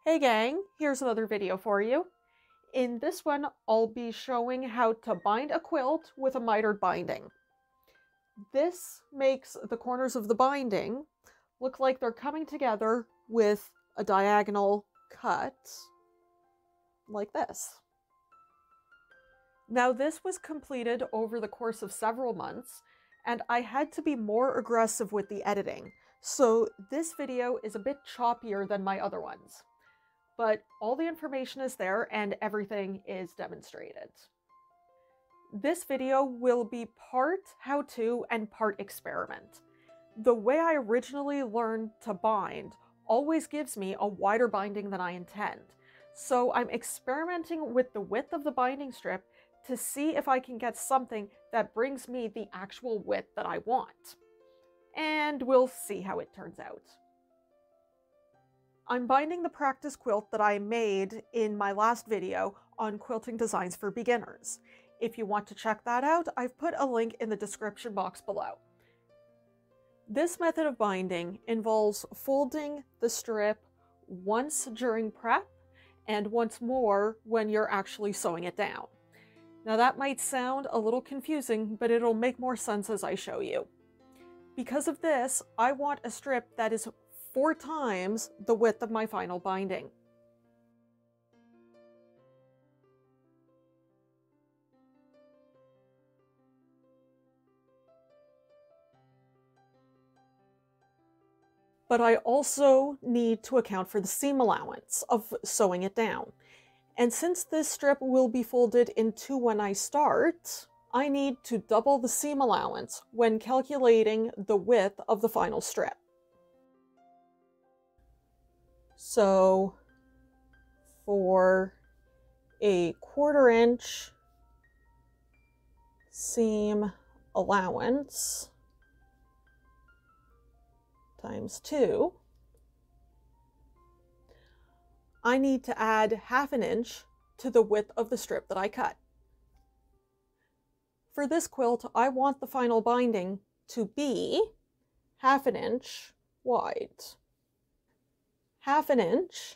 Hey gang, here's another video for you. In this one, I'll be showing how to bind a quilt with a mitered binding. This makes the corners of the binding look like they're coming together with a diagonal cut, like this. Now this was completed over the course of several months, and I had to be more aggressive with the editing, so this video is a bit choppier than my other ones. But all the information is there and everything is demonstrated. This video will be part how-to and part experiment. The way I originally learned to bind always gives me a wider binding than I intend. So I'm experimenting with the width of the binding strip to see if I can get something that brings me the actual width that I want. And we'll see how it turns out. I'm binding the practice quilt that I made in my last video on quilting designs for beginners. If you want to check that out, I've put a link in the description box below. This method of binding involves folding the strip once during prep and once more when you're actually sewing it down. Now that might sound a little confusing, but it'll make more sense as I show you. Because of this, I want a strip that is 4 times the width of my final binding. But I also need to account for the seam allowance of sewing it down. And since this strip will be folded in 2 when I start, I need to double the seam allowance when calculating the width of the final strip. So for a 1/4 inch seam allowance times 2, I need to add 1/2 inch to the width of the strip that I cut. For this quilt, I want the final binding to be 1/2 inch wide. 1/2 inch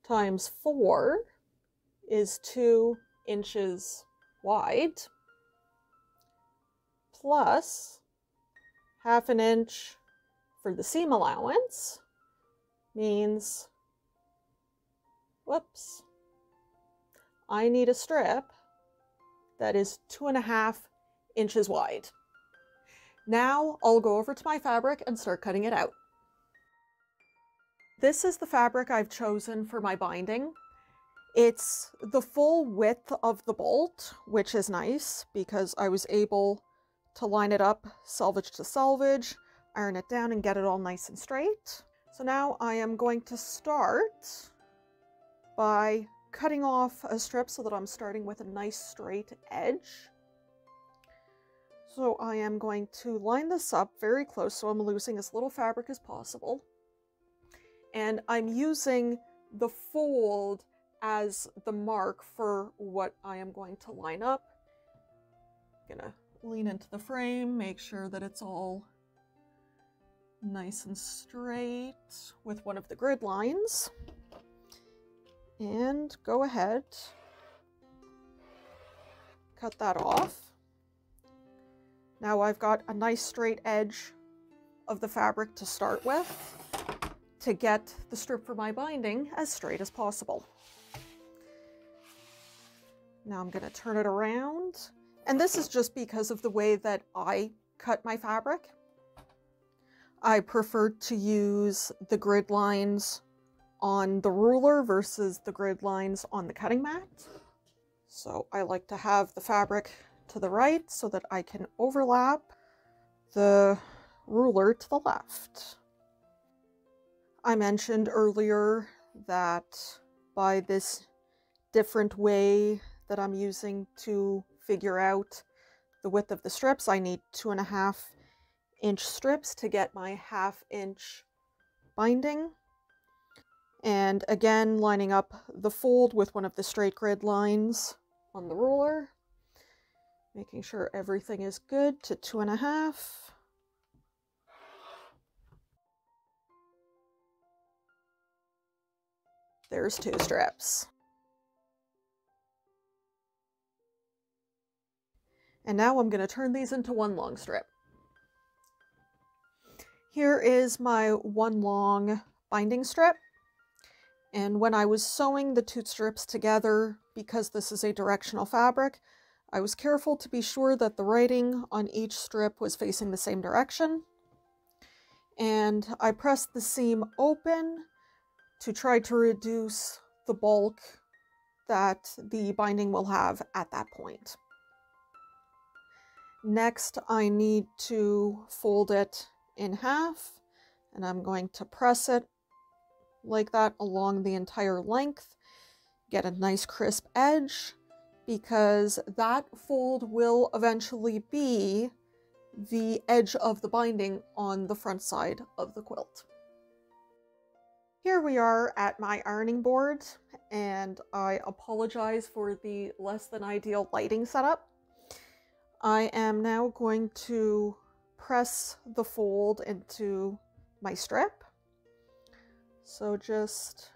times 4 is 2 inches wide, plus 1/2 inch for the seam allowance means, whoops, I need a strip that is 2.5 inches wide. Now I'll go over to my fabric and start cutting it out. This is the fabric I've chosen for my binding. It's the full width of the bolt, which is nice because I was able to line it up selvage to selvage, iron it down, and get it all nice and straight. So now I am going to start by cutting off a strip so that I'm starting with a nice straight edge. So I am going to line this up very close so I'm losing as little fabric as possible. And I'm using the fold as the mark for what I am going to line up. I'm gonna lean into the frame, make sure that it's all nice and straight with one of the grid lines. And go ahead, cut that off. Now I've got a nice straight edge of the fabric to start with, to get the strip for my binding as straight as possible. Now I'm going to turn it around, and this is just because of the way that I cut my fabric. I prefer to use the grid lines on the ruler versus the grid lines on the cutting mat. So I like to have the fabric to the right so that I can overlap the ruler to the left. I mentioned earlier that by this different way that I'm using to figure out the width of the strips, I need 2.5 inch strips to get my 1/2 inch binding. And again, lining up the fold with one of the straight grid lines on the ruler, making sure everything is good to 2.5. There's 2 strips. And now I'm going to turn these into 1 long strip. Here is my 1 long binding strip. And when I was sewing the 2 strips together, because this is a directional fabric, I was careful to be sure that the writing on each strip was facing the same direction. And I pressed the seam open to try to reduce the bulk that the binding will have at that point. Next, I need to fold it in half, and I'm going to press it like that along the entire length. Get a nice crisp edge, because that fold will eventually be the edge of the binding on the front side of the quilt. Here we are at my ironing board, and I apologize for the less than ideal lighting setup. I am now going to press the fold into my strip. So just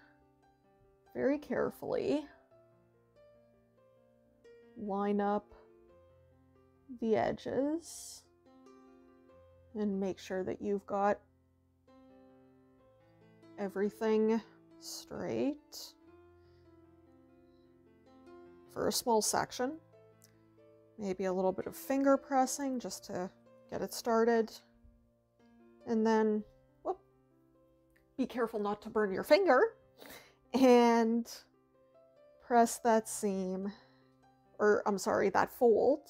very carefully line up the edges and make sure that you've got everything straight for a small section. Maybe a little bit of finger pressing just to get it started. And then, whoop, be careful not to burn your finger. And press that seam, or I'm sorry, that fold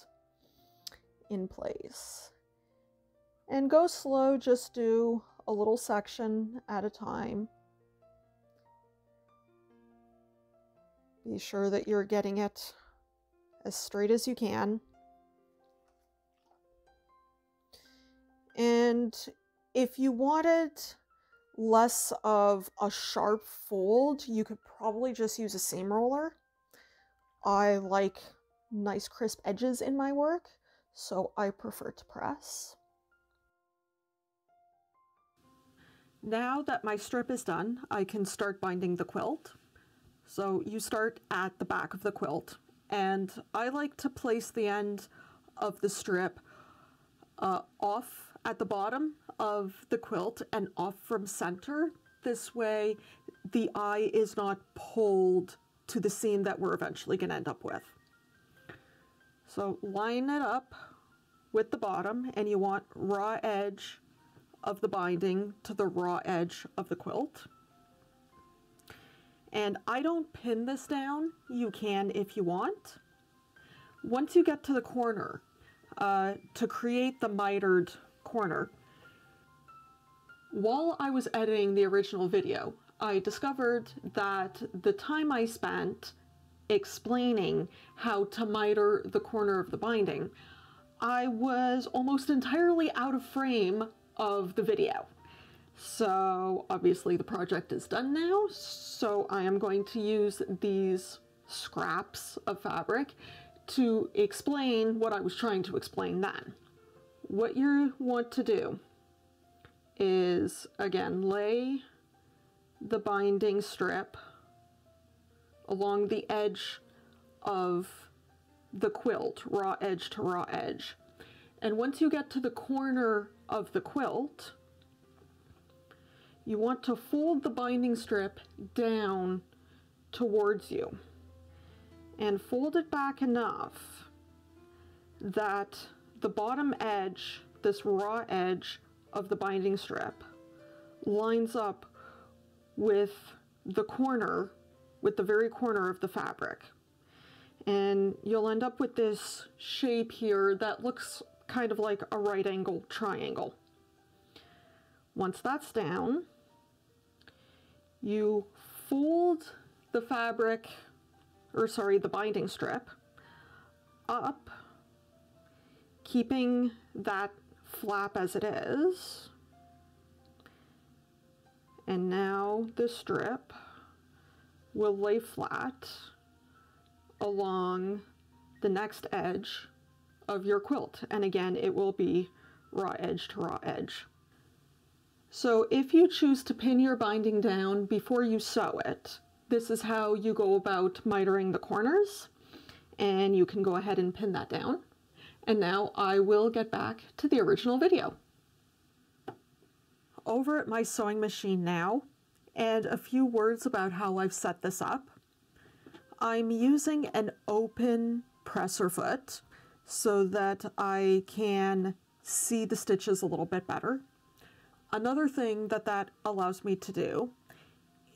in place. And go slow, just do a little section at a time. Be sure that you're getting it as straight as you can. And if you wanted less of a sharp fold, you could probably just use a seam roller. I like nice crisp edges in my work, so I prefer to press. Now that my strip is done, I can start binding the quilt. So you start at the back of the quilt, and I like to place the end of the strip off at the bottom of the quilt and off from center. This way the eye is not pulled to the seam that we're eventually going to end up with. So line it up with the bottom, and you want raw edge of the binding to the raw edge of the quilt. And I don't pin this down. You can if you want. Once you get to the corner, to create the mitered corner, while I was editing the original video, I discovered that the time I spent explaining how to miter the corner of the binding, I was almost entirely out of frame of the video. So obviously the project is done now, so I am going to use these scraps of fabric to explain what I was trying to explain then. What you want to do is, again, lay the binding strip along the edge of the quilt, raw edge to raw edge. And once you get to the corner of the quilt, you want to fold the binding strip down towards you and fold it back enough that the bottom edge, this raw edge of the binding strip, lines up with the corner, with the very corner of the fabric. And you'll end up with this shape here that looks kind of like a right angle triangle. Once that's down, you fold the fabric, or sorry, the binding strip up, keeping that flap as it is. And now the strip will lay flat along the next edge of your quilt. And again, it will be raw edge to raw edge. So if you choose to pin your binding down before you sew it, this is how you go about mitering the corners, and you can go ahead and pin that down. And now I will get back to the original video. Over at my sewing machine now, and a few words about how I've set this up. I'm using an open presser foot so that I can see the stitches a little bit better. Another thing that allows me to do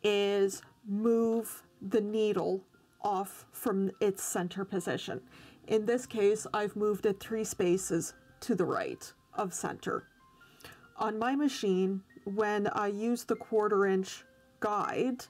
is move the needle off from its center position. In this case, I've moved it 3 spaces to the right of center. On my machine, when I use the 1/4 inch guide,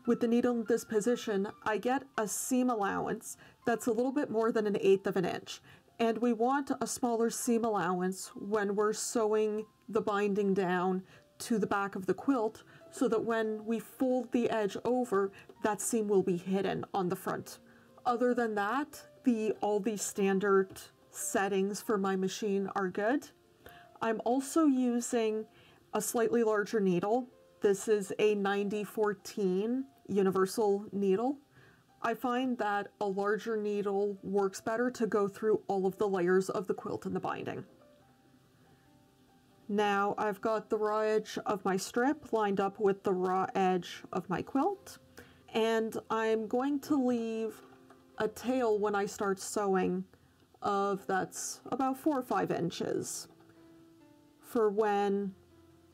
with the needle in this position, I get a seam allowance that's a little bit more than 1/8 of an inch. And we want a smaller seam allowance when we're sewing the binding down to the back of the quilt, so that when we fold the edge over, that seam will be hidden on the front. Other than that, all the standard settings for my machine are good. I'm also using a slightly larger needle. This is a 9014 universal needle. I find that a larger needle works better to go through all of the layers of the quilt and the binding. Now I've got the raw edge of my strip lined up with the raw edge of my quilt, and I'm going to leave a tail when I start sewing that's about 4 or 5 inches for when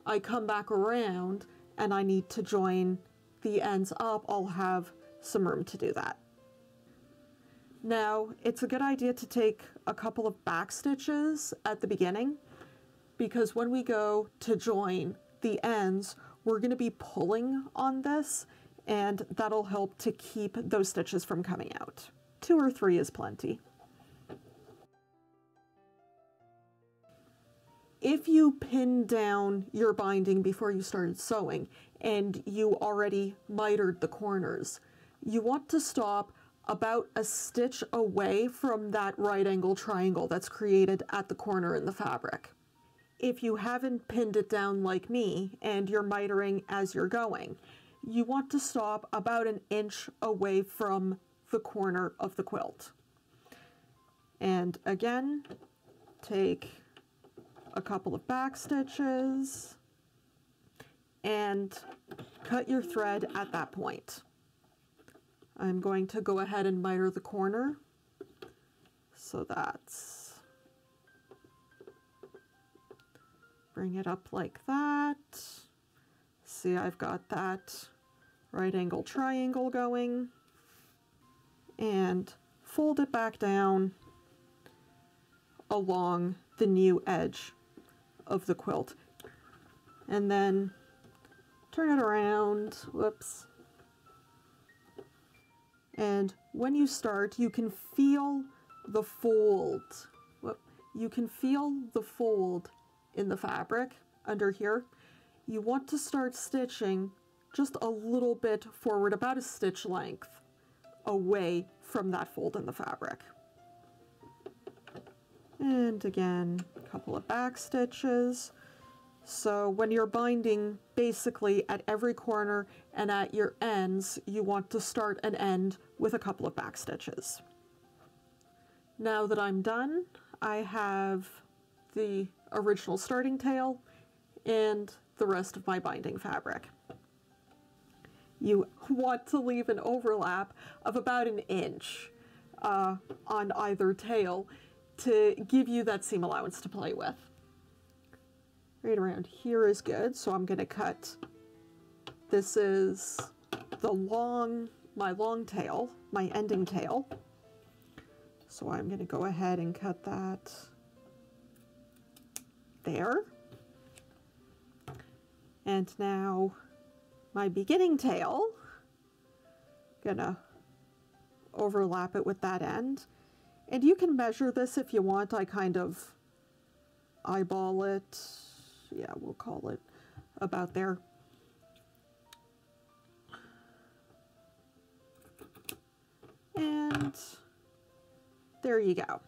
I come back around and I need to join the ends up. I'll have some room to do that. Now, it's a good idea to take a couple of back stitches at the beginning, because when we go to join the ends, we're going to be pulling on this, and that'll help to keep those stitches from coming out. 2 or 3 is plenty. If you pin down your binding before you started sewing and you already mitered the corners, you want to stop about a stitch away from that right angle triangle that's created at the corner in the fabric. If you haven't pinned it down like me and you're mitering as you're going, you want to stop about 1 inch away from the corner of the quilt. And again, take a couple of back stitches and cut your thread at that point. I'm going to go ahead and miter the corner. So bring it up like that. See, I've got that right angle triangle going, and fold it back down along the new edge of the quilt, and then turn it around. Whoops. And when you start, you can feel the fold. You can feel the fold in the fabric under here. You want to start stitching just a little bit forward, about a stitch length away from that fold in the fabric. And again, a couple of back stitches. So when you're binding basically at every corner and at your ends, you want to start and end with a couple of back stitches. Now that I'm done, I have the original starting tail and the rest of my binding fabric. You want to leave an overlap of about 1 inch on either tail to give you that seam allowance to play with. Right around here is good, so I'm going to cut. This is my long tail, my ending tail. So I'm going to go ahead and cut that there. And now my beginning tail, gonna overlap it with that end. And you can measure this if you want. I kind of eyeball it. Yeah, we'll call it about there. And there you go.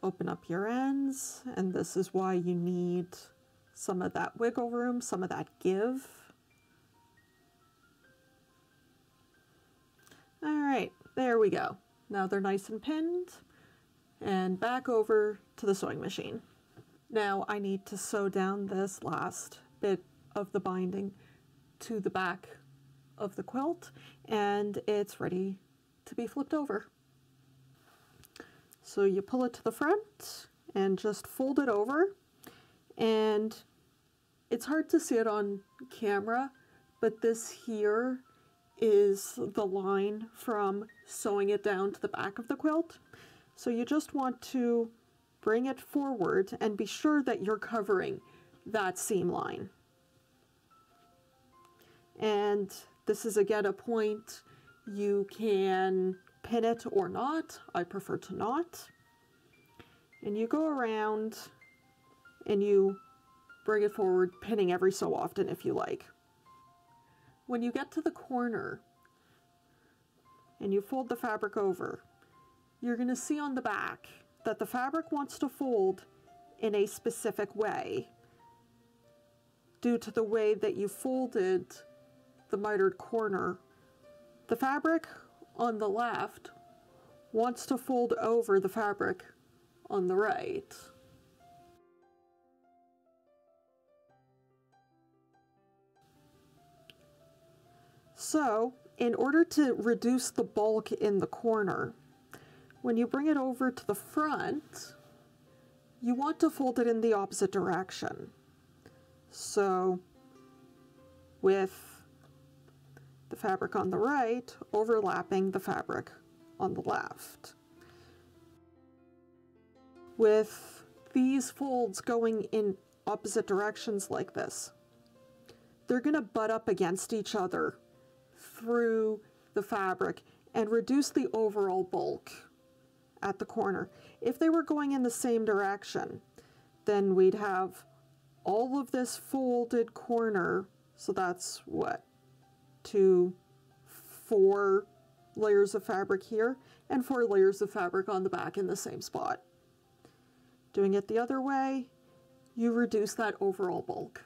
Open up your ends, and this is why you need some of that wiggle room, some of that give. All right, there we go. Now they're nice and pinned, and back over to the sewing machine. Now I need to sew down this last bit of the binding to the back of the quilt, and it's ready to be flipped over. So you pull it to the front and just fold it over, and it's hard to see it on camera, but this here is the line from sewing it down to the back of the quilt. So you just want to bring it forward and be sure that you're covering that seam line. And this is again a point you can pin it or not. I prefer to not. And you go around and you bring it forward, pinning every so often if you like. When you get to the corner and you fold the fabric over, you're going to see on the back that the fabric wants to fold in a specific way due to the way that you folded the mitered corner. The fabric on the left wants to fold over the fabric on the right. So, in order to reduce the bulk in the corner, when you bring it over to the front, you want to fold it in the opposite direction. So, with the fabric on the right overlapping the fabric on the left. With these folds going in opposite directions like this, they're going to butt up against each other through the fabric and reduce the overall bulk at the corner. If they were going in the same direction, then we'd have all of this folded corner, so that's what, 4 layers of fabric here, and 4 layers of fabric on the back in the same spot. Doing it the other way, you reduce that overall bulk.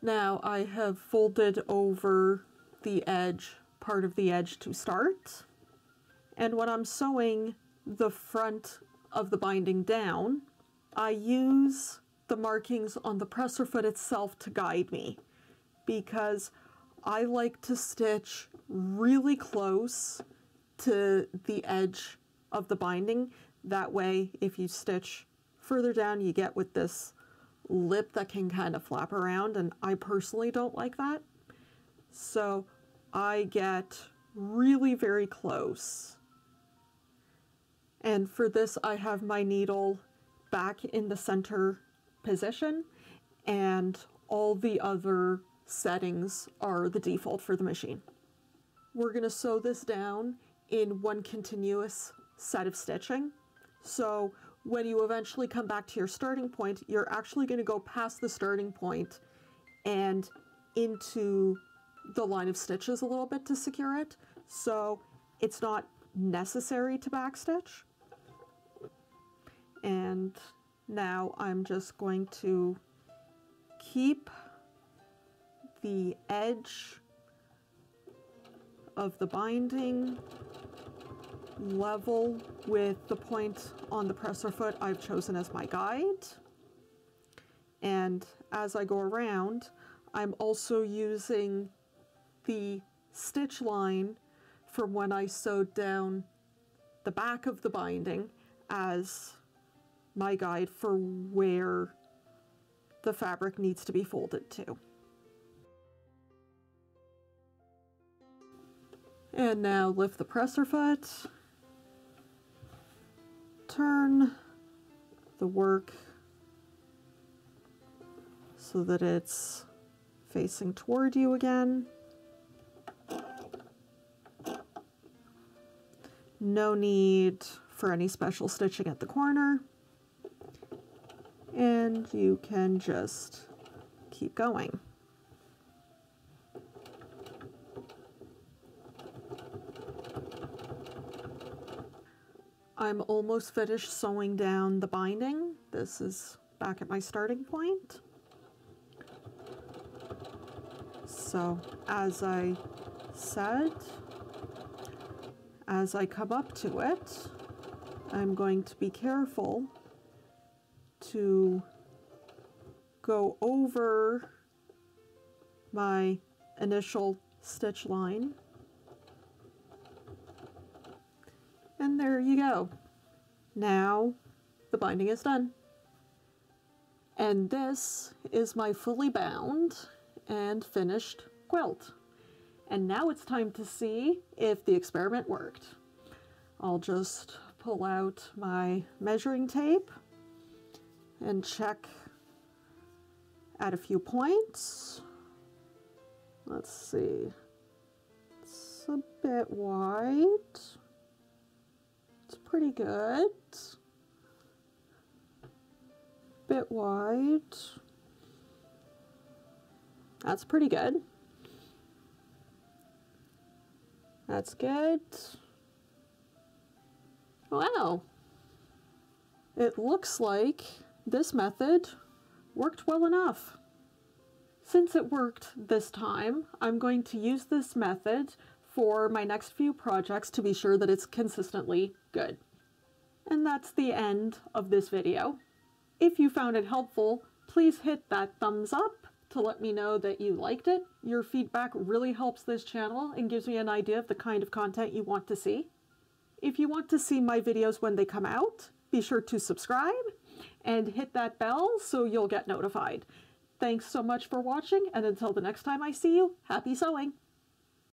Now I have folded over the edge, part of the edge to start, and when I'm sewing the front of the binding down, I use the markings on the presser foot itself to guide me, because I like to stitch really close to the edge of the binding. That way, if you stitch further down, you get with this lip that can kind of flap around, and I personally don't like that. So I get really very close. And for this, I have my needle back in the center position, and all the other settings are the default for the machine. We're going to sew this down in one continuous set of stitching. So when you eventually come back to your starting point, you're actually going to go past the starting point and into the line of stitches a little bit to secure it. So it's not necessary to backstitch. And now I'm just going to keep the edge of the binding level with the point on the presser foot I've chosen as my guide. And as I go around, I'm also using the stitch line from when I sewed down the back of the binding as my guide for where the fabric needs to be folded to. And now lift the presser foot, turn the work so that it's facing toward you again. No need for any special stitching at the corner. And you can just keep going. I'm almost finished sewing down the binding. This is back at my starting point. So as I set. As I come up to it, I'm going to be careful to go over my initial stitch line. And there you go. Now the binding is done. And this is my fully bound and finished quilt. And now it's time to see if the experiment worked. I'll just pull out my measuring tape and check at a few points. Let's see. It's a bit wide. It's pretty good. Bit wide. That's pretty good. That's good. Wow. It looks like this method worked well enough. Since it worked this time, I'm going to use this method for my next few projects to be sure that it's consistently good. And that's the end of this video. If you found it helpful, please hit that thumbs up to let me know that you liked it. Your feedback really helps this channel and gives me an idea of the kind of content you want to see. If you want to see my videos when they come out, be sure to subscribe and hit that bell so you'll get notified. Thanks so much for watching, and until the next time I see you, happy sewing!